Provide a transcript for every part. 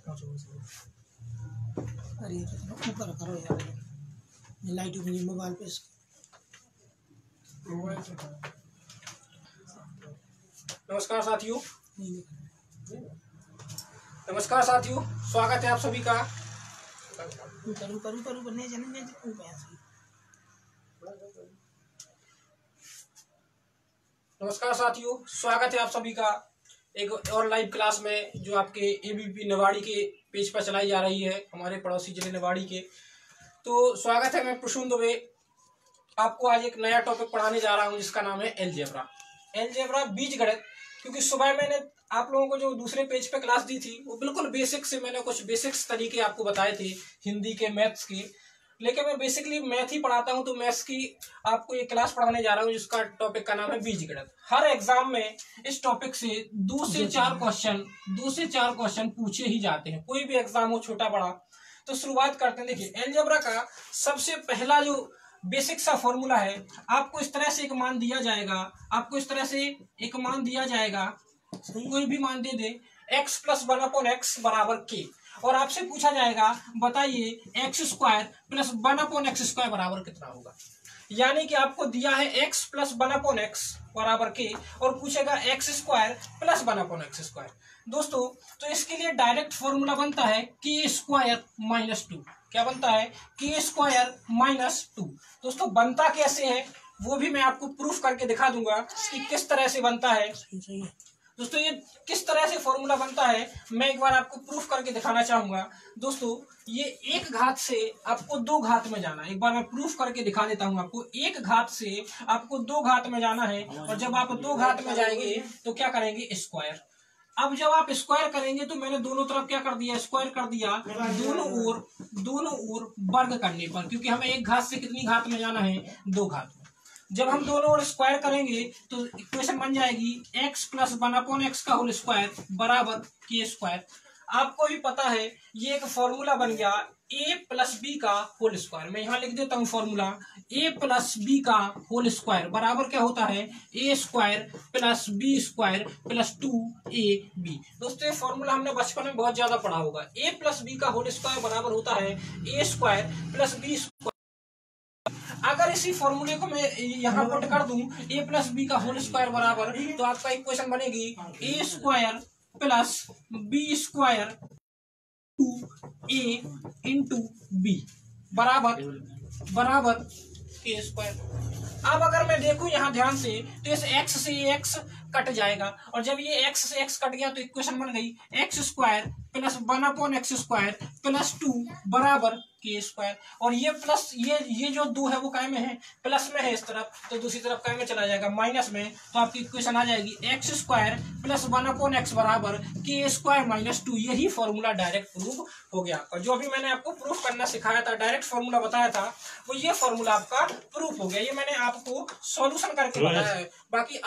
अरे ऊपर करो यार, लाइट भी मोबाइल पे। नमस्कार साथियों, नमस्कार साथियों, स्वागत है आप सभी का। नमस्कार साथियों, स्वागत है आप सभी का एक और लाइव क्लास में जो आपके एबीपी निवाड़ी के पेज पर चलाई जा रही है, हमारे पड़ोसी जिले निवाड़ी के। तो स्वागत है, मैं प्रसून दुबे आपको आज एक नया टॉपिक पढ़ाने जा रहा हूं जिसका नाम है एलजेब्रा बीजगणित। क्योंकि सुबह मैंने आप लोगों को जो दूसरे पेज पे क्लास दी थी वो बिल्कुल बेसिक से मैंने कुछ बेसिक्स तरीके आपको बताए थे हिंदी के, मैथ्स के, लेकिन मैं बेसिकली मैथ ही पढ़ाता हूं। तो मैथ्स की आपको एक क्लास पढ़ाने जा रहा हूं जिसका टॉपिक का नाम है बीजगणित। हर एग्जाम में इस टॉपिक से 2 से 4 क्वेश्चन पूछे ही जाते हैं, कोई भी एग्जाम हो छोटा बड़ा। तो शुरुआत करते हैं। देखिए, एलजेब्रा का सबसे पहला जो बेसिक सा फॉर्मूला है, आपको इस तरह से एक मान दिया जाएगा, कोई भी मान दे दे, x + 1/x बराबर k, और आपसे पूछा जाएगा बताइए x² + 1/x² बराबर कितना होगा। यानी कि आपको दिया है x + 1/x बराबर k और पूछेगा x² + 1/x²। दोस्तों, तो इसके लिए डायरेक्ट फॉर्मूला बनता है k² - 2। क्या बनता है? k² - 2। दोस्तों, बनता कैसे है वो भी मैं आपको प्रूफ करके दिखा दूंगा कि किस तरह से बनता है। दोस्तों, ये किस तरह से फॉर्मूला बनता है मैं एक बार आपको प्रूफ करके दिखाना चाहूंगा। दोस्तों, ये एक घात से आपको 2 घात में जाना है। एक बार मैं प्रूफ करके दिखा देता हूं आपको। एक घात से आपको 2 घात में जाना है, और जब आप 2 घात में जाएंगे तो क्या करेंगे? स्क्वायर। अब जब आप स्क्वायर करेंगे तो मैंने दोनों तरफ क्या कर दिया? स्क्वायर कर दिया, दोनों ओर वर्ग करने पर, क्योंकि हमें एक घात से कितनी घात में जाना है? 2 घात में। जब हम दोनों ओर स्क्वायर करेंगे तो इक्वेशन बन जाएगी x + 1/x का होल स्क्वायर बराबर k²। आपको भी पता है ये एक फॉर्मूला बन गया a + b का होल स्क्वायर। मैं यहाँ लिख देता हूँ फॉर्मूला, a + b का होल स्क्वायर बराबर क्या होता है? a² + b² + 2ab। दोस्तों, ये फॉर्मूला हमने बचपन में बहुत ज्यादा पढ़ा होगा। a + b का होल स्क्वायर बराबर होता है a² + b²। अगर इसी फॉर्मूले को मैं यहाँ पुट कर दूं a + b का होल स्क्वायर बराबर, तो आपका इक्वेशन बनेगी a² + b² 2a × b बराबर k²। अब अगर मैं देखूं यहाँ ध्यान से, तो इस x से x कट जाएगा, और जब ये x से x कट गया तो इक्वेशन बन गई x² + 1/x² + 2 बराबर k²। और ये प्लस ये जो 2 है वो काय में है? प्लस में है इस तरफ, तो दूसरी तरफ काय में चला जाएगा? माइनस में। तो आपकी इक्वेशन आ जाएगी x² + 1/x बराबर k² - 2। यही फॉर्मूला डायरेक्ट प्रूफ हो गया आपका। जो अभी मैंने आपको प्रूफ करना सिखाया था, डायरेक्ट फॉर्मूला बताया था, वो ये फॉर्मूला आपका प्रूफ हो गया। ये मैंने आपको सॉल्यूशन करके बताया है। बाकी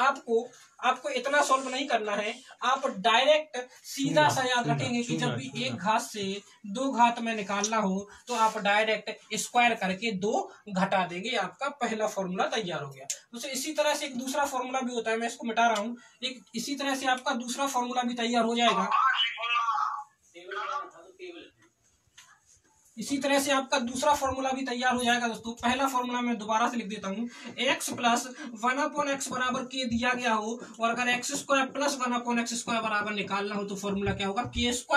आपको इतना सॉल्व नहीं करना है, आप डायरेक्ट सीधा सा याद रखेंगे कि जब भी एक घात से 2 घात में निकालना हो तो आप डायरेक्ट स्क्वायर करके 2 घटा देंगे, आपका पहला फॉर्मूला तैयार हो गया। तो इसी तरह से एक दूसरा फॉर्मूला भी होता है, मैं इसको मिटा रहा हूँ। एक इसी तरह से आपका दूसरा फॉर्मूला भी तैयार हो जाएगा। इसी तरह से आपका दूसरा फॉर्मूला भी तैयार हो जाएगा। दोस्तों, पहला फॉर्मूला मैं दोबारा से लिख देता हूँ। x + 1/x बराबर k दिया गया हो, और अगर x² + 1/x² बराबर निकालना हो तो फॉर्मूला क्या होगा? k² -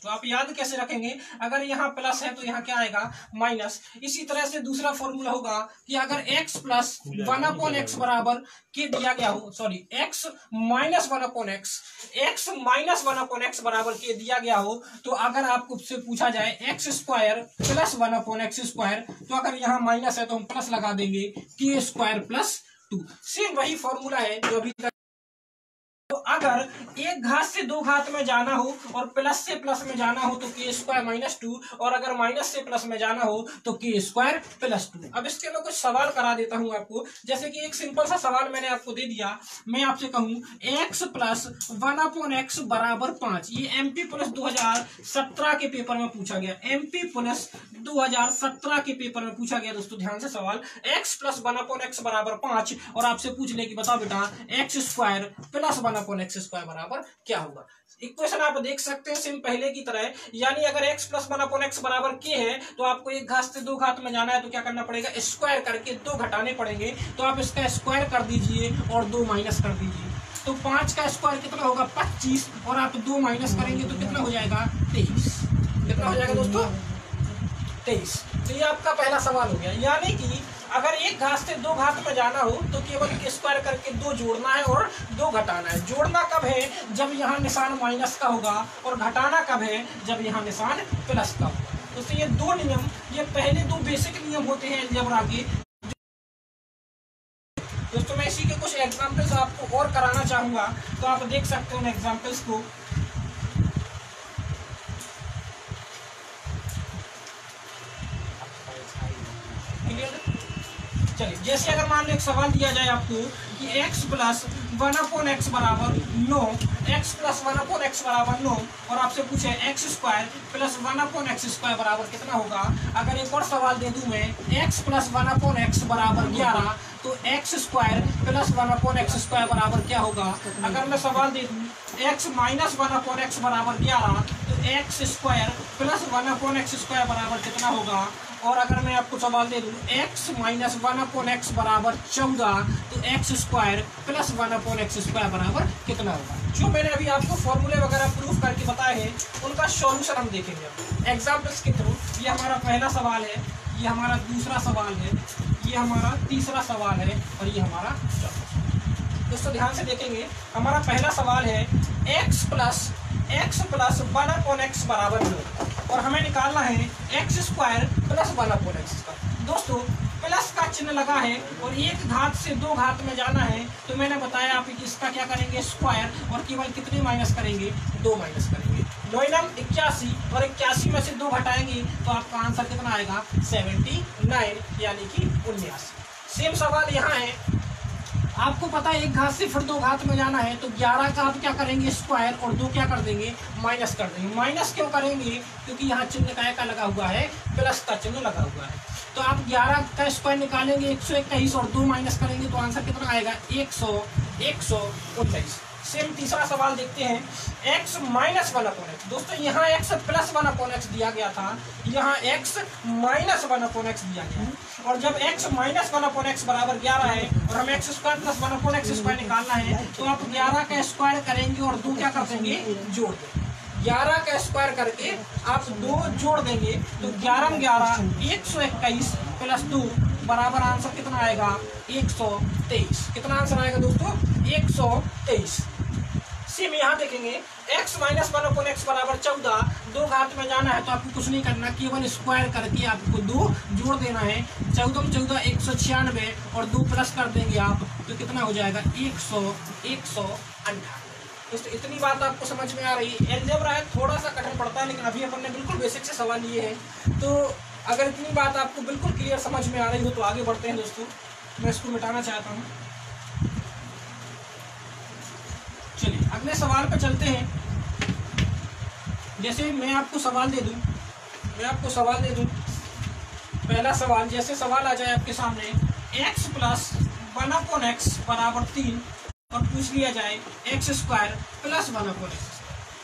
2। आप याद कैसे रखेंगे? अगर यहाँ प्लस है तो यहाँ क्या आएगा? माइनस। इसी तरह से दूसरा फॉर्मूला होगा कि अगर x + 1/x बराबर k दिया गया हो, सॉरी x - 1/x बराबर k दिया गया हो, तो अगर आपको से पूछा जाए x² + 1/x², तो अगर यहाँ माइनस है तो हम प्लस लगा देंगे k² + 2। सेम वही फॉर्मूला है जो अभी तक। तो अगर एक घात से 2 घात में जाना हो और प्लस से प्लस में जाना हो तो k² - 2, और अगर माइनस से प्लस में जाना हो तो k² + 2। अब इसके मैं कुछ सवाल करा देता हूं आपको। जैसे कि एक सिंपल सा सवाल मैंने आपको दे दिया, मैं आपसे कहूं x + 1/x बराबर 5। ये MP पुलिस 2017 के पेपर में पूछा गया, MP पुलिस 2017 के पेपर में पूछा गया। दोस्तों, ध्यान से सवाल, x + 1/x बराबर 5, और आपसे पूछ ले कि बताओ बेटा x² + 1/x² बराबर क्या होगा। इक्वेशन आप देख सकते हैं सेम पहले की तरह, यानी अगर x प्लस 1 अपॉन एक्स बराबर k है तो आपको एक घात से दो घात में जाना है तो क्या करना पड़ेगा, स्क्वायर करके दो घटाने पड़ेंगे। तो आप इसका स्क्वायर कर दीजिए और दो माइनस कर दीजिए। तो 5 का स्क्वायर कितना होगा 25, और आप दो माइनस करेंगे तो कितना हो जाएगा 23। कितना हो जाएगा दोस्तों 23। तो ये आपका पहला सवाल हो गया। यानी कि अगर एक घात से दो घात में जाना हो तो केवल स्क्वायर करके दो जोड़ना है और दो घटाना है। जोड़ना कब है, जब यहाँ निशान माइनस का होगा, और घटाना कब है, जब यहाँ निशान प्लस का होगा। तो ये दो नियम, ये पहले दो बेसिक नियम होते हैं अलजेब्रा के। दोस्तों मैं इसी के कुछ एग्जाम्पल्स आपको और कराना चाहूंगा, तो आप देख सकते हो उन एग्जाम्पल्स को। चलिए, जैसे अगर मान लो एक सवाल दिया जाए आपको कि x प्लस 1 अपॉन एक्स बराबर 9, x प्लस 1 अपॉन एक्स बराबर 9, और आपसे पूछे x square plus 1 upon x square बराबर कितना होगा। अगर एक और सवाल दे दूं मैं, x प्लस 1 अपॉन एक्स बराबर 11, तो x square plus 1 upon x square बराबर क्या होगा। अगर मैं सवाल दे दूं x माइनस 1 अपॉन एक्स बराबर 11, तो x square plus 1 upon x square बराबर कितना होगा। और अगर मैं आपको सवाल दे दूं x माइनस 1 अपॉन एक्स बराबर 14, तो x square plus 1 upon x square बराबर कितना होगा। जो मैंने अभी आपको फॉर्मूले वगैरह प्रूफ करके बताए हैं उनका सॉल्यूशन हम देखेंगे एग्जाम्पल्स के थ्रू। ये हमारा पहला सवाल है, ये हमारा दूसरा सवाल है, ये हमारा तीसरा सवाल है, और ये हमारा चौथा सवाल। दोस्तों ध्यान से देखेंगे, हमारा पहला सवाल है x प्लस 1 अपॉन एक्स बराबर 9, और हमें निकालना है x square plus 1 upon x का। दोस्तों प्लस का चिन्ह लगा है और एक घात से दो घात में जाना है, तो मैंने बताया आप इसका क्या करेंगे स्क्वायर, और केवल कितने माइनस करेंगे, दो माइनस करेंगे। 9 81, और 81 में से दो घटाएंगे तो आपका आंसर कितना आएगा 79, यानी कि 79। सेम सवाल यहाँ है, आपको पता है एक घात से फिर दो घात में जाना है, तो 11 का आप क्या करेंगे स्क्वायर, और दो क्या कर देंगे माइनस कर देंगे। माइनस क्यों करेंगे, क्योंकि यहाँ चिन्ह काय का लगा हुआ है, प्लस का चिन्ह लगा हुआ है। तो आप 11 का स्क्वायर निकालेंगे 121, और दो माइनस करेंगे तो आंसर कितना आएगा 119। सेम तीसरा सवाल देखते हैं, x माइनस 1 अपॉन एक्स। दोस्तों यहाँ x प्लस 1 अपॉन एक्स दिया गया था, यहाँ x माइनस 1 अपॉन एक्स दिया गया है, और जब x माइनस 1 अपॉन एक्स बराबर 11 है और हमें x square plus 1 upon x square निकालना है, तो आप 11 का स्क्वायर करेंगे और दो क्या कर देंगे जोड़ देंगे। 11 का स्क्वायर करके आप दो जोड़ देंगे, तो 11 11 121 प्लस 2 बराबर आंसर कितना आएगा 123। कितना आंसर आएगा दोस्तों 123। सेम यहाँ देखेंगे x माइनस 1 अपॉन एक्स बराबर 14, दो घात में जाना है तो आपको कुछ नहीं करना, केवल स्क्वायर करके आपको दो जोड़ देना है। 14 14 196, और दो प्लस कर देंगे आप तो कितना हो जाएगा 198। दोस्तों इतनी बात आपको समझ में आ रही है। अलजेब्रा है थोड़ा सा कठिन पड़ता है, लेकिन अभी अपन ने बिल्कुल बेसिक से सवाल लिए हैं। तो अगर इतनी बात आपको बिल्कुल क्लियर समझ में आ रही हो तो आगे बढ़ते हैं। दोस्तों मैं इसको मिटाना चाहता हूँ। चलिए अगले सवाल पे चलते हैं। जैसे मैं आपको सवाल दे दूं, पहला सवाल, जैसे सवाल आ जाए आपके सामने x प्लस 1 अपॉन एक्स बराबर 3, और पूछ लिया जाए x square plus 1 upon x.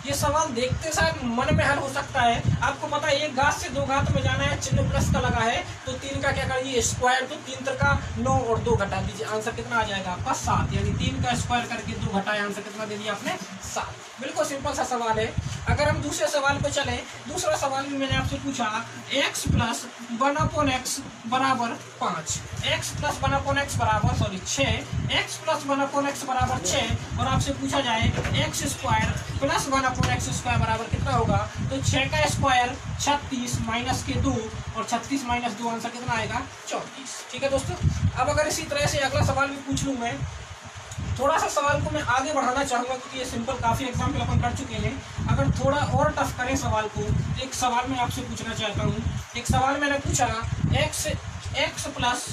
ये सवाल देखते साथ मन में हल हो सकता है। आपको पता है एक घात से दो घात में जाना है, चिन्ह प्लस का लगा है, तो 3 का क्या करिए स्क्वायर, तो 3 3 का 9 और 2 घटा दीजिए, आंसर कितना आ जाएगा आपका 7। यानी 3 का स्क्वायर करके 2 घटाए, आंसर कितना दे दिया आपने 7। बिल्कुल सिंपल सा सवाल है। अगर हम दूसरे सवाल पे चले, दूसरा सवाल भी मैंने आपसे पूछा x प्लस 1 अपॉन एक्स बराबर 5, x प्लस 1 अपॉन एक्स बराबर 6, x प्लस 1 अपॉन एक्स बराबर 6, और आपसे पूछा जाए x square plus 1 upon x square बराबर कितना होगा। तो 6 का स्क्वायर 36 माइनस के 2, और 36 माइनस 2 आंसर कितना आएगा 34। ठीक है दोस्तों। अब अगर इसी तरह से अगला सवाल भी पूछ लूँ मैं, थोड़ा सा सवाल को मैं आगे बढ़ाना चाहूँगा क्योंकि ये सिंपल काफ़ी एग्जाम्पल अपन कर चुके हैं। अगर थोड़ा और टफ करें सवाल को, एक सवाल मैं आपसे पूछना चाहता हूँ। एक सवाल मैंने पूछा x प्लस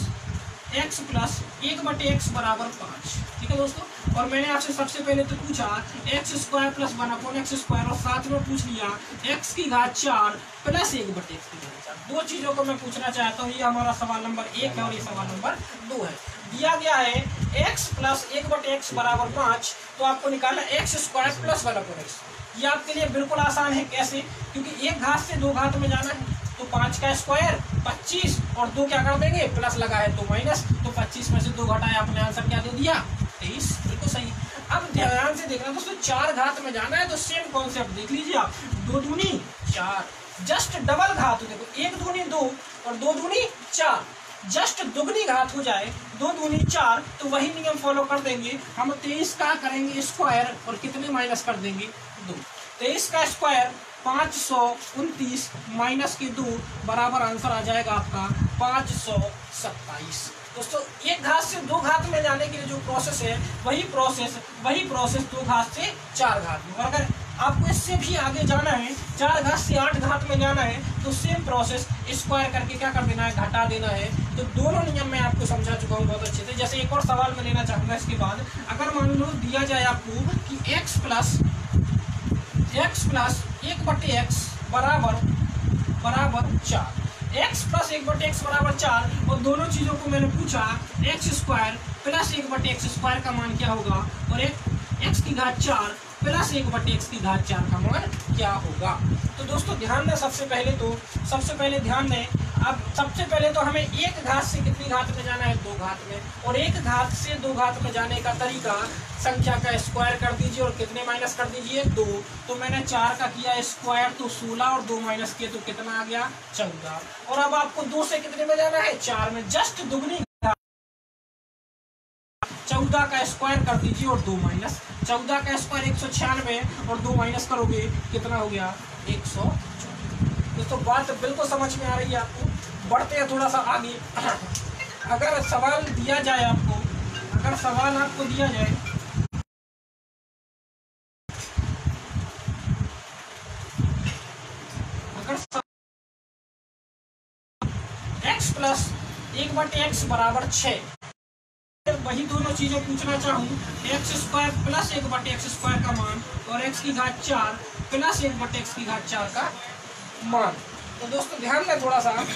1/x बराबर 5। ठीक है दोस्तों। और मैंने आपसे सबसे पहले तो पूछा x square plus 1 upon x square, और साथ में पूछ लिया x की घात 4 प्लस 1/x की घात 4। दो चीज़ों को मैं पूछना चाहता हूँ। ये हमारा सवाल नंबर 1 है और ये सवाल नंबर 2 है। दिया गया है x प्लस 1/x बराबर 5, तो आपको निकालना x square plus 1 upon x. ये आपके लिए बिल्कुल आसान है। कैसे? क्योंकि एक घात से दो घात में जाना है तो 5 का स्क्वायर 25 और 2 क्या कर देंगे, प्लस लगा है तो माइनस, तो 25 में से 2 घटाए, आपने आंसर क्या दे दिया, 23। बिल्कुल सही। अब ध्यान से देखना दोस्तों, 4 घात में जाना है तो सेम कॉन्सेप्ट देख लीजिए आप, 2 दूनी 4, जस्ट डबल घात, देखो 1 दूनी 2 और 2 दूनी 4, जस्ट दुगनी घात हो जाए 2 दूनी 4 तो वही नियम फॉलो कर देंगे हम। 23 का करेंगे स्क्वायर और कितने माइनस कर देंगे, 2। 23 का स्क्वायर 529 माइनस के 2 बराबर आंसर आ जाएगा आपका 527। दोस्तों एक घात से दो घात में जाने के लिए जो प्रोसेस है वही प्रोसेस 2 घात से 4 घात में। अगर आपको इससे भी आगे जाना है, 4 घात से 8 घात में जाना है तो सेम प्रोसेस स्क्वायर करके क्या कर देना है, घटा देना है। तो दोनों नियम मैं आपको समझा चुका हूँ बहुत अच्छे से। जैसे एक और सवाल मैं लेना चाहूंगा इसके बाद, अगर मान लो दिया जाए आपको कि x प्लस 1/x बराबर 4, x प्लस 1/x बराबर 4, और दोनों चीजों को मैंने पूछा x square plus 1/x square का मान क्या होगा और x की घात 4 प्लस 1/x की घात 4 का मान क्या होगा। तो दोस्तों ध्यान दें, सबसे पहले ध्यान दें। अब सबसे पहले तो हमें एक घात से कितनी घात में जाना है, 2 घात में, और एक घात से 2 घात में जाने का तरीका, संख्या का स्क्वायर कर दीजिए और कितने माइनस कर दीजिए, 2। तो मैंने 4 का किया स्क्वायर तो 16 और 2 माइनस किए तो कितना आ गया, 14। और अब आपको 2 से कितने में जाना है, 4 में, जस्ट दुगनी 14 का स्क्वायर कर दीजिए और 2 माइनस, 14 का स्क्वायर 196 और 2 माइनस करोगे कितना हो गया, 114। दोस्तों बात बिल्कुल समझ में आ रही है आपको। बढ़ते हैं थोड़ा सा आगे। अगर सवाल दिया जाए आपको, अगर सवाल आपको दिया जाए x प्लस 1/x बराबर 6, वही दोनों चीजें पूछना चाहूँ, x square plus 1/x square का मान और x की घात 4 प्लस 1/x की घात 4 का मान। तो दोस्तों ध्यान दें थोड़ा सा,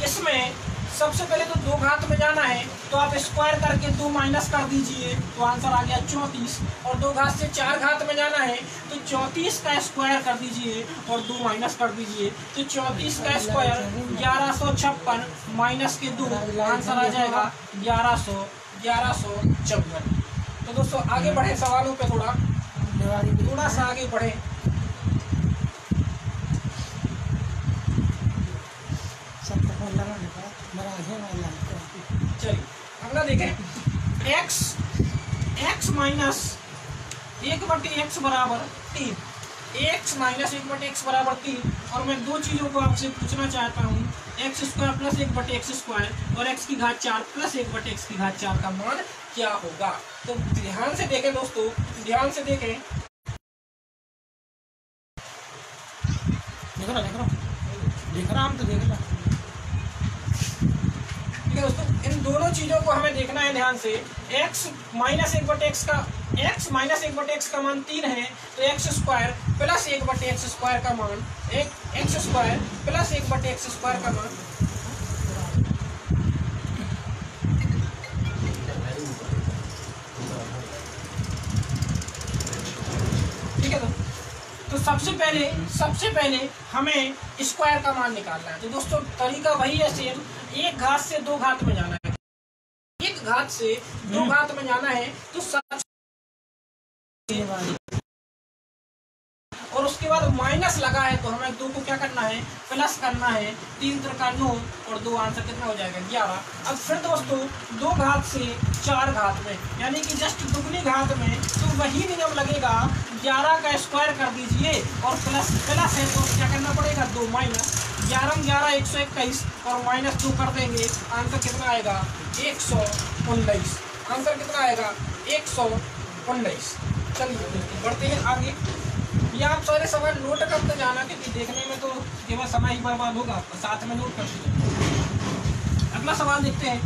इसमें सबसे पहले तो 2 घात में जाना है तो आप स्क्वायर करके 2 माइनस कर दीजिए तो आंसर आ गया 34, और 2 घात से 4 घात में जाना है तो 34 का स्क्वायर कर दीजिए और 2 माइनस कर दीजिए तो 34 का स्क्वायर 1156 माइनस के 2 आंसर आ जाएगा 1154। तो दोस्तों आगे बढ़े सवालों पे, थोड़ा सा आगे बढ़े। चलिए अगला देखें, x माइनस 1/x बराबर 3, x माइनस 1/x बराबर 3, और मैं 2 चीजों को आपसे पूछना चाहता हूँ, x square plus 1/x square और x की घात 4 प्लस 1/x की घात 4 का मान क्या होगा। तो ध्यान से देखें दोस्तों, ध्यान से देखें, देख रहा हम तो देख रहा। ठीक है दोस्तों, इन दोनों चीजों को हमें देखना है ध्यान से। x माइनस 1/x का मान 3 है तो x square plus 1/x square का मान, x square plus 1/x square का मान, ठीक है। तो सबसे पहले हमें स्क्वायर का मान निकालना है। तो दोस्तों तरीका वही है सेम, एक घात से 2 घात में जाना है, एक घात से 2 घात में जाना है तो और उसके बाद माइनस लगा है तो हमें 2 को क्या करना है, प्लस करना है। 3 का 9 और 2 आंसर कितना हो जाएगा, 11। अब फिर दोस्तों 2 घात से 4 घात में, यानी कि जस्ट दुगनी घात में, तो वही नियम लगेगा, 11 का स्क्वायर कर दीजिए और प्लस है तो क्या करना पड़ेगा, 2 माइनस, 11 121 और माइनस 2 कर देंगे, आंसर कितना आएगा, 119। आंसर कितना आएगा, 119। चलिए बढ़ते हैं आगे। ये आप सारे सवाल नोट करते जाना, क्योंकि देखने में तो केवल समय ही बर्बाद होगा, साथ में नोट कर लीजिए। अगला सवाल देखते हैं।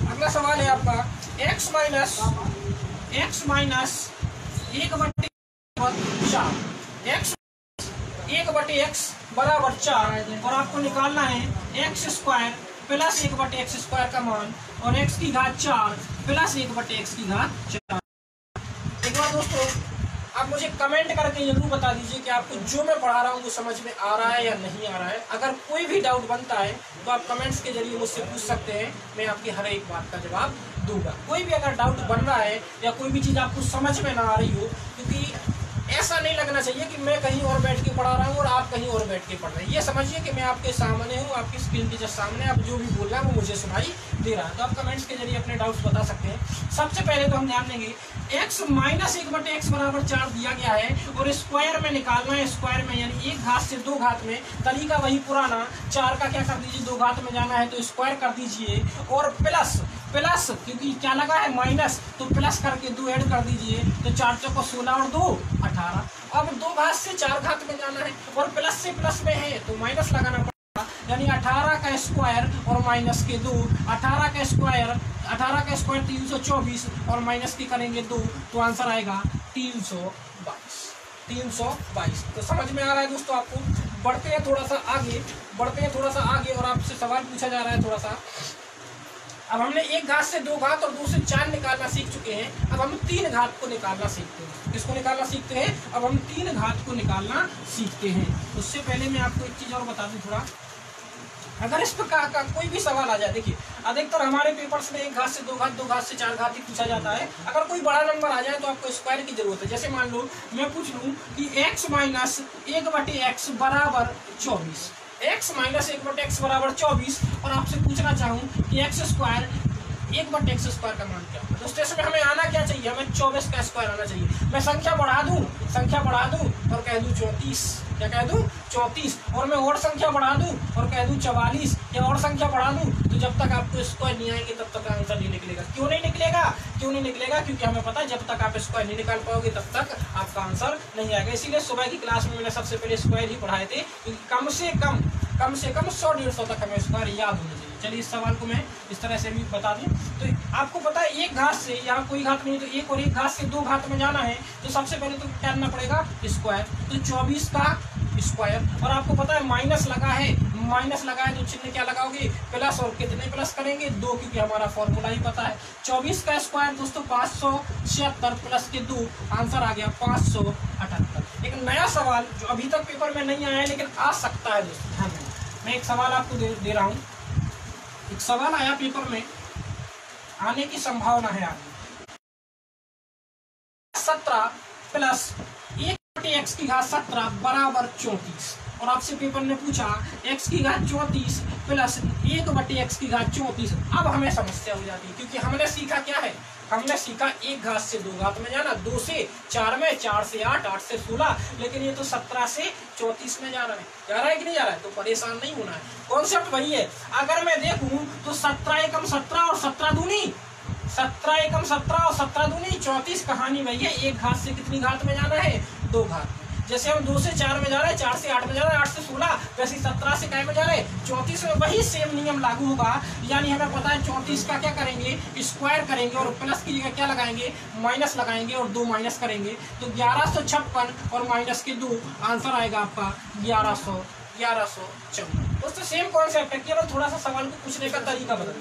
अगला सवाल है आपका x माइनस 1/x बराबर 4, और आपको निकालना है x square plus 1/x square का मान और x की घात 4 प्लस 1/x की घात 4। एक बार दोस्तों आप मुझे कमेंट करके जरूर बता दीजिए कि आपको जो मैं पढ़ा रहा हूँ वो समझ में आ रहा है या नहीं आ रहा है। अगर कोई भी डाउट बनता है तो आप कमेंट्स के जरिए मुझसे पूछ सकते हैं, मैं आपकी हर एक बात का जवाब दूंगा। कोई भी अगर डाउट बन रहा है या कोई भी चीज़ आपको समझ में ना आ रही हो, क्योंकि ऐसा नहीं लगना चाहिए कि मैं कहीं और बैठ के पढ़ा रहा हूँ और आप कहीं और बैठ के पढ़ रहे हैं। ये समझिए कि मैं आपके सामने हूँ, आपकी स्क्रीन के जस्ट सामने, आप जो भी बोल रहे हैं वो मुझे सुनाई दे रहा है। तो आप कमेंट्स के जरिए अपने डाउट्स बता सकते हैं। सबसे पहले तो हम ध्यान देंगे x माइनस 1/x बराबर 4 दिया गया है और स्क्वायर में निकालना है। स्क्वायर में यानी एक घात से दो घात में, तरीका वही पुराना, 4 का क्या कर दीजिए, दो घात में जाना है तो स्क्वायर कर दीजिए, और प्लस प्लस क्योंकि क्या लगा है माइनस, तो प्लस करके 2 ऐड कर दीजिए, तो 4 चौको 16 और 2 18। अब दो घात से 4 घात में जाना है और प्लस से प्लस में है तो माइनस लगाना पड़ेगा, यानी 18 का स्क्वायर और माइनस के 2, 18 का स्क्वायर 324 और माइनस के करेंगे 2, तो आंसर आएगा 322। तो समझ में आ रहा है दोस्तों आपको। बढ़ते हैं थोड़ा सा आगे और आपसे सवाल पूछा जा रहा है थोड़ा सा। अब हमने एक घात से 2 घात और 2 से 4 निकालना सीख चुके हैं। अब हम 3 घात को निकालना सीखते हैं। किसको निकालना सीखते हैं? अब हम 3 घात को निकालना सीखते हैं। उससे पहले मैं आपको एक चीज़ और बता दूं थोड़ा, अगर इस प्रकार का कोई भी सवाल आ जाए, देखिए अधिकतर हमारे पेपर्स में एक घात से 2 घात, 2 घात से 4 घात ही पूछा जाता है। अगर कोई बड़ा नंबर आ जाए तो आपको स्क्वायर की जरूरत है। जैसे मान लो मैं पूछ लूँ कि x माइनस 1/x बराबर 24, x माइनस 1/x बराबर 24, और आपसे पूछना चाहूँ कि x स्क्वायर 1/x स्क्वायर का मान क्या है। दोस्तों इसमें हमें आना क्या चाहिए? हमें 24 का स्क्वायर आना चाहिए। मैं संख्या बढ़ा दूं और कह दूं 34, क्या कह दूं 34, और मैं और संख्या बढ़ा दूं और कह दूं 44, या और संख्या बढ़ा दूं, तो जब तक आपको स्क्वायर नहीं आएंगे तब तक आंसर नहीं निकलेगा। क्यों नहीं निकलेगा? क्योंकि हमें पता है जब तक आप स्क्वायर नहीं निकाल पाओगे तब तक आपका आंसर नहीं आएगा। इसीलिए सुबह की क्लास में मैंने सबसे पहले स्क्वायर ही पढ़ाए थे, क्योंकि कम से कम 100-150 तक हमें स्क्वायर याद होना चाहिए। चलिए इस सवाल को मैं इस तरह से भी बता दूं। तो आपको पता है एक घात से, यहाँ कोई घात नहीं, तो एक और एक घात से 2 घात में जाना है, तो सबसे पहले तो क्या करना पड़ेगा? स्क्वायर। तो 24 का स्क्वायर, और आपको पता है माइनस लगा है तो चिन्ह क्या लगाओगे? प्लस, और कितने प्लस करेंगे? 2, क्योंकि हमारा फॉर्मूला ही पता है। 24 का स्क्वायर दोस्तों 576 प्लस के 2, आंसर आ गया 578। एक नया सवाल जो अभी तक पेपर में नहीं आया है लेकिन आ सकता है दोस्तों, ध्यान देना। मैं एक सवाल आपको दे रहा हूँ। एक सवाल आया पेपर में, आने की संभावना है आगे। 17 प्लस 1/x की घात 17 बराबर 34, और आपसे पेपर ने पूछा x की घात 34 प्लस 1/x की घात 34। अब हमें समस्या हो जाती है, क्योंकि हमने सीखा क्या है? हमने सीखा एक घात से 2 घात में जाना, 2 से 4 में, 4 से 8, 8 से 16, लेकिन ये तो 17 से 34 में जा रहा है कि नहीं जा रहा है? तो परेशान नहीं होना है, कॉन्सेप्ट वही है। अगर मैं देखूं तो 17 एकम 17 और 17 दूनी 17 एकम 17 और 17 दूनी 34। कहानी वही है, एक घात से कितनी घात में जाना है? 2 घात। जैसे हम 2 से 4 में जा रहे हैं, 4 से 8 में जा रहे हैं, 8 से 16, वैसे 17 से क्या में जा रहे हैं? 34 में। वही सेम नियम लागू होगा, यानी हमें पता है 34 का क्या करेंगे? स्क्वायर करेंगे, और प्लस की जगह क्या लगाएंगे? माइनस लगाएंगे, और 2 माइनस करेंगे, तो 1156 और माइनस के 2, आंसर आएगा आपका 1114। दोस्तों सेम कॉन्सेप्ट है, केवल थोड़ा सा सवाल को पूछने का तरीका बदल।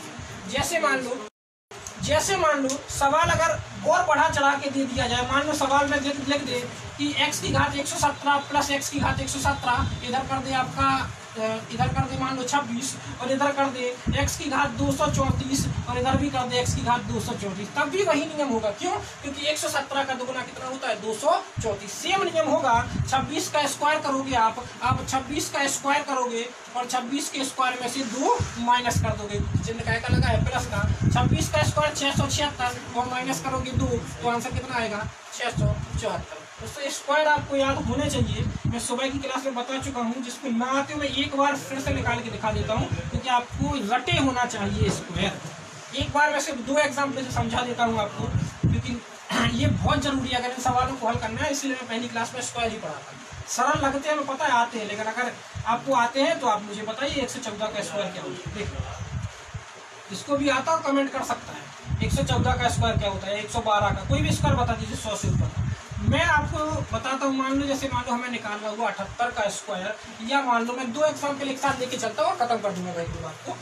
जैसे मान लो सवाल अगर और बढ़ा चढ़ा के दे दिया जाए, मान लो सवाल में लिख दे कि x की घात 117 प्लस x की घात 117, इधर कर दे आपका, इधर कर दे मान लो 26, और इधर कर दे x की घात 234, और इधर भी कर दे x की घात 234, तब भी वही नियम होगा। क्यों? क्योंकि 117 का दुगुना कितना होता है? 234। सेम नियम होगा। 26 का स्क्वायर करोगे आप 26 का स्क्वायर करोगे और 26 के स्क्वायर में से 2 माइनस कर दोगे, चिन्ह क्या का लगा है? प्लस का। 26 का स्क्वायर 676 और माइनस करोगे 2, तो आंसर कितना आएगा? 674। दोस्तों स्क्वायर आपको याद होने चाहिए। मैं सुबह की क्लास में बता चुका हूँ, जिसको ना आते हुए एक बार फिर से निकाल के दिखा देता हूँ, क्योंकि आपको रटे होना चाहिए स्क्वायर। एक बार मैं सिर्फ 2 एग्जाम्पल से समझा देता हूँ आपको, क्योंकि ये बहुत जरूरी है अगर इन सवालों को हल करना है। इसलिए मैं पहली क्लास में स्क्वायर ही पढ़ाता हूँ। सरल लगते हैं, मैं पता है आते हैं, लेकिन अगर आपको आते हैं तो आप मुझे बताइए 114 का स्क्वायर क्या होता है। देखो जिसको भी आता हो कमेंट कर सकता है। 114 का स्क्वायर क्या होता है? 112 का, कोई भी स्क्वायर बता दीजिए 100 से ऊपर। मैं आपको बताता हूँ। मान लो हमें निकालना हुआ 78 का स्क्वायर, या मान लो मैं 2 एग्जाम्पल एक साथ लेके चलता हूँ और खत्म कर दूंगा भाई बात को।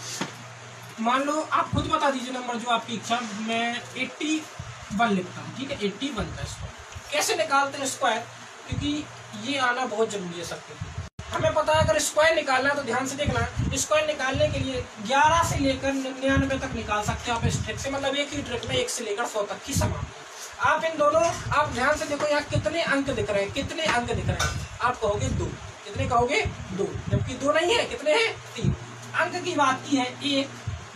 मान लो आप खुद बता दीजिए नंबर जो आपकी इच्छा। मैं 81 लिखता हूँ, ठीक है? 81 का स्क्वायर कैसे निकालते हैं स्क्वायर, क्योंकि ये आना बहुत जरूरी है सबके लिए। हमें पता है अगर स्क्वायर निकालना है तो ध्यान से देखना, स्क्वायर निकालने के लिए 11 से लेकर 99 तक निकाल सकते हो आप इस ट्रिक से, मतलब एक ही ट्रिक में 1 से लेकर 100 तक की समान। आप इन दोनों, आप ध्यान से देखो यहाँ कितने अंक दिख रहे हैं, कितने अंक दिख रहे हैं, आप कहोगे 2, कितने कहोगे 2, जबकि 2 नहीं है, कितने हैं 3। अंक की बात की है 1,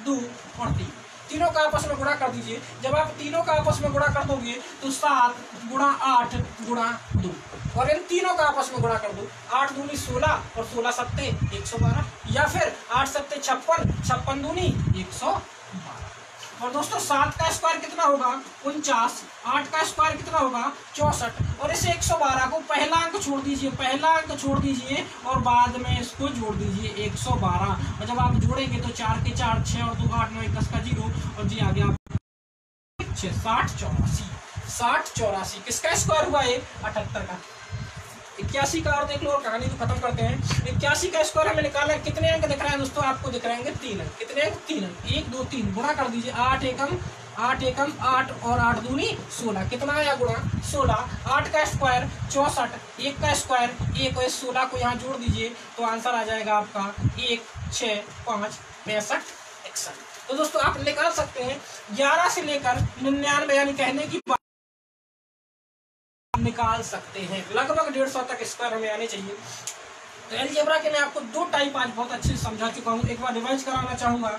2 और 3, तीनों का आपस में गुणा कर दीजिए। जब आप तीनों का आपस में गुणा कर दोगे तो 7 गुणा 8 गुणा 2, और इन तीनों का आपस में गुणा कर दो, 8 दूनी 16 और 16 सत्ते 112, या फिर 8 सत्ते 56, 56 दूनी 112। और दोस्तों 7 का स्क्वायर कितना होगा 49, 8 का स्क्वायर कितना होगा 64, और इस 112 को पहला अंक छोड़ दीजिए, पहला अंक छोड़ दीजिए और बाद में इसको जोड़ दीजिए 112, और जब आप जोड़ेंगे तो 4 के 4 6 और 2 8 9 1 10 का 0, और जी आ गया 60 84। किसका स्क्वायर हुआ ये 78 का। 81 का और देख लो और कहानी को खत्म करते हैं। 81 का स्क्वायर हमें निकालना है, कितने अंक दिख रहे हैं दोस्तों आपको, दिख रहे हैं 3 अंक, कितने अंक 3 अंक, 1 2 3 गुणा कर दीजिए, 8 एकम 8 और 8 दूनी 16, कितना आया गुणा 16। 8 का स्क्वायर 64, 1 का स्क्वायर 1, और 16 को यहाँ जोड़ दीजिए तो आंसर आ जाएगा आपका 1 6 5 65 61। तो दोस्तों आप निकाल सकते हैं 11 से लेकर 99, यानी कहने की निकाल सकते हैं लगभग 150 तक स्क्वायर हमें आने चाहिए। तो अलजेब्रा के मैं आपको 2 टाइप आज बहुत अच्छे से समझा चुका हूँ, एक बार रिवाइज कराना चाहूँगा।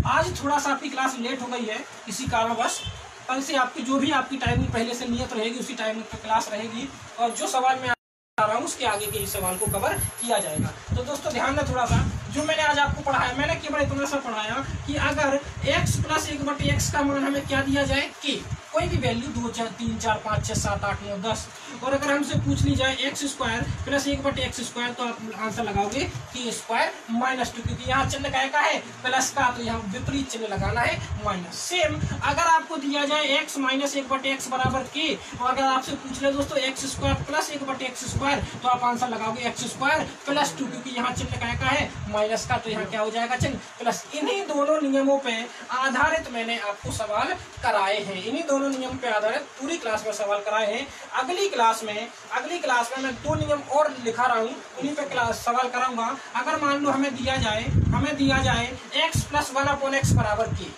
आज थोड़ा सा आपकी क्लास लेट हो गई है इसी कारणवश, कल से आपकी जो भी आपकी टाइमिंग पहले से नियत रहेगी उसी टाइमिंग पर क्लास रहेगी, और जो सवाल मैं आ रहा हूँ उसके आगे के सवाल को कवर किया जाएगा। तो दोस्तों ध्यान दें थोड़ा सा, जो मैंने आज आपको पढ़ाया, मैंने केवल इतना सा पढ़ाया कि अगर x प्लस 1/x का मान हमें क्या दिया जाए कि कोई भी वैल्यू 2 4 3 4 5 6 7 8 9 10, और अगर हमसे पूछ ली जाए x स्क्वायर प्लस 1/x² तो आप आंसर लगाओगे कि स्क्वायर -2, क्योंकि यहाँ चिन्ह का है प्लस का, तो यहाँ विपरीत चिन्ह लगाना है माइनस। सेम अगर आपको दिया जाए x माइनस 1/x बराबर k, और अगर आपसे पूछ ले दोस्तों x स्क्वायर प्लस 1/x² तो आप आंसर लगाओगे x स्क्वायर +2, क्योंकि यहाँ चिन्ह का है माइनस का, तो यहाँ क्या हो जाएगा चिन्ह प्लस। इन्हीं दोनों नियमों पे आधारित मैंने आपको सवाल कराए हैं, इन्हीं दोनों नियम पे आधारित पूरी क्लास में सवाल कराए हैं। अगली क्लास में मैं 2 नियम और लिखा रहा हूँ, उन्हीं पे क्लास सवाल कराऊंगा। अगर मान लो हमें दिया जाए x प्लस 1/x बराबर की,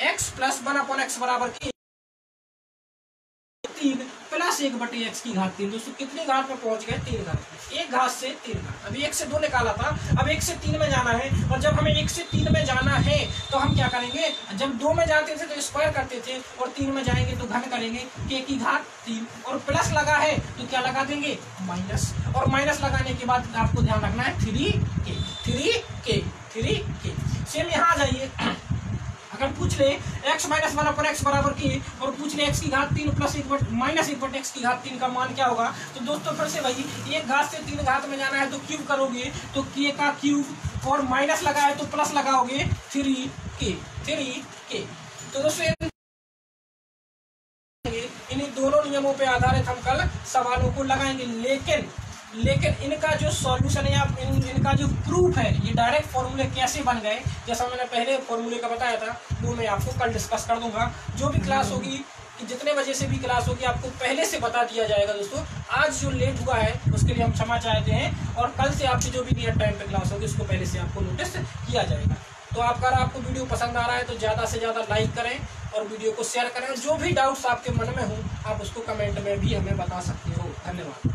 x प्लस 1/x बराबर की 3 प्लस 1/x की घात 3, दोस्तों कितनी घात में पहुंच गए 3 घात, 1 घात से 3 घात। अभी 1 से 2 निकाला था, अब 1 से 3 में जाना है, और जब हमें 1 से 3 में जाना है तो हम क्या करेंगे, जब 2 में जाते थे तो स्क्वायर करते थे, और 3 में जाएंगे तो घन करेंगे, k की घात 3, और प्लस लगा है तो क्या लगा देंगे माइनस, और माइनस लगाने के बाद आपको ध्यान रखना है 3k। सेम यहाँ आ जाइए, अगर पूछ ले x माइनस 1/x बराबर की, और पूछ ले x की घात 3 प्लस 1/x की घात 3 का मान क्या होगा, तो दोस्तों फिर से वही 1 घात से 3 घात में जाना है तो क्यूब करोगे तो k का क्यूब, और माइनस लगा है तो प्लस लगाओगे 3k। तो दोस्तों इन्हीं दोनों नियमों पे आधारित हम कल सवालों को लगाएंगे, लेकिन इनका जो सॉल्यूशन है, इनका जो प्रूफ है, ये डायरेक्ट फॉर्मूले कैसे बन गए, जैसा मैंने पहले फॉर्मूले का बताया था, वो मैं आपको कल डिस्कस कर दूंगा। जो भी क्लास होगी, कि जितने बजे से भी क्लास होगी आपको पहले से बता दिया जाएगा। दोस्तों आज जो लेट हुआ है उसके लिए हम क्षमा चाहते हैं, और कल से आपकी जो भी नियत टाइम पे क्लास होगी उसको पहले से आपको नोटिस किया जाएगा। तो अगर आपको वीडियो पसंद आ रहा है तो ज़्यादा से ज़्यादा लाइक करें और वीडियो को शेयर करें, और जो भी डाउट्स आपके मन में हो आप उसको कमेंट में भी हमें बता सकते हो। धन्यवाद।